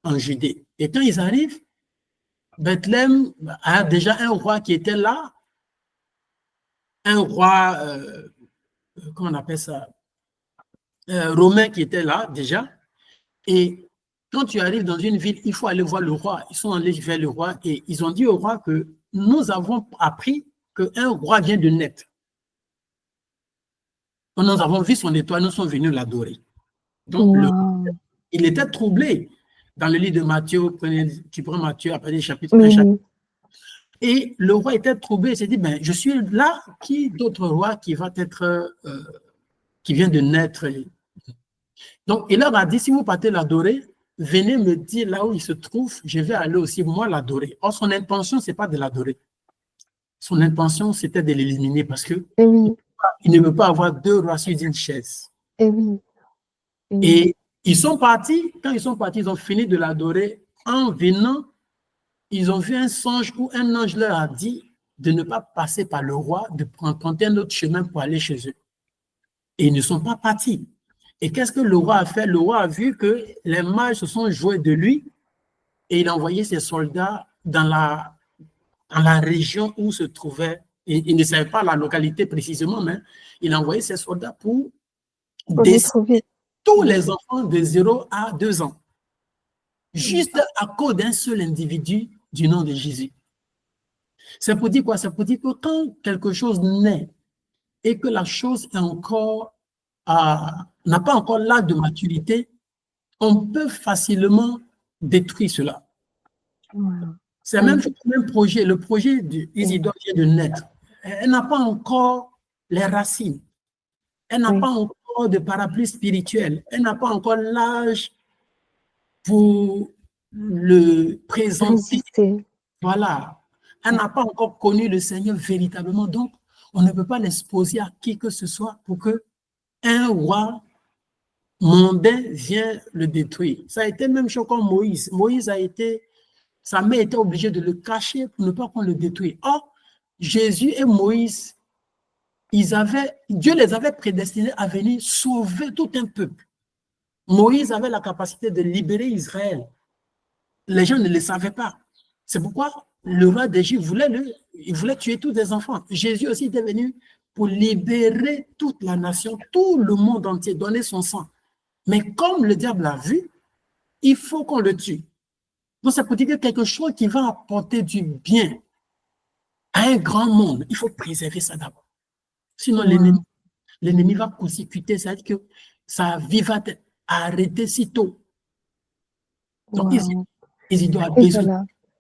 en Judée. Et quand ils arrivent, Bethléem a déjà un roi qui était là, un roi, comment on appelle ça, romain qui était là déjà. Et quand tu arrives dans une ville, il faut aller voir le roi. Ils sont allés vers le roi et ils ont dit au roi que nous avons appris qu'un roi vient de naître. Nous avons vu son étoile, nous sommes venus l'adorer. Donc, il était troublé. Dans le livre de Matthieu, tu prends Matthieu, après les chapitres 1, chapitre. Et le roi était troublé, il s'est dit, ben, je suis là, qui d'autre roi qui va être, qui vient de naître? Donc, il leur a dit, si vous partez l'adorer, venez me dire là où il se trouve, je vais aller aussi moi l'adorer. Or, son intention, ce n'est pas de l'adorer. Son intention, c'était de l'éliminer parce que il ne veut pas avoir deux rois sur une chaise. Et ils sont partis, quand ils sont partis, ils ont fini de l'adorer. En venant, ils ont vu un songe où un ange leur a dit de ne pas passer par le roi, de prendre un autre chemin pour aller chez eux. Et ils ne sont pas partis. Et qu'est-ce que le roi a fait? Le roi a vu que les mages se sont joués de lui et il a envoyé ses soldats dans la région où se trouvait, il ne savait pas la localité précisément, mais il a envoyé ses soldats pour décider tous les enfants de 0 à 2 ans, juste à cause d'un seul individu du nom de Jésus. C'est pour dire quoi? C'est pour dire que quand quelque chose naît et que la chose est encore n'a pas encore l'âge de maturité, on peut facilement détruire cela. C'est même le même projet. Le projet d'Isidore vient de naître. Elle n'a pas encore les racines. Elle n'a pas encore de parapluie spirituel. Elle n'a pas encore l'âge pour le présenter. Voilà. Elle n'a pas encore connu le Seigneur véritablement. Donc, on ne peut pas l'exposer à qui que ce soit pour que un roi mondain vienne le détruire. Ça a été même chose comme Moïse. Moïse sa mère était obligée de le cacher pour ne pas qu'on le détruise. Or, Jésus et Moïse, Dieu les avait prédestinés à venir sauver tout un peuple. Moïse avait la capacité de libérer Israël. Les gens ne le savaient pas. C'est pourquoi le roi d'Égypte voulait tuer tous les enfants. Jésus aussi était venu pour libérer toute la nation, tout le monde entier, donner son sang. Mais comme le diable l'a vu, il faut qu'on le tue. Donc, ça peut dire quelque chose qui va apporter du bien à un grand monde. Il faut préserver ça d'abord. Sinon, l'ennemi va consécuter, c'est-à-dire que sa vie va être arrêtée si tôt. Donc, Isidore a besoin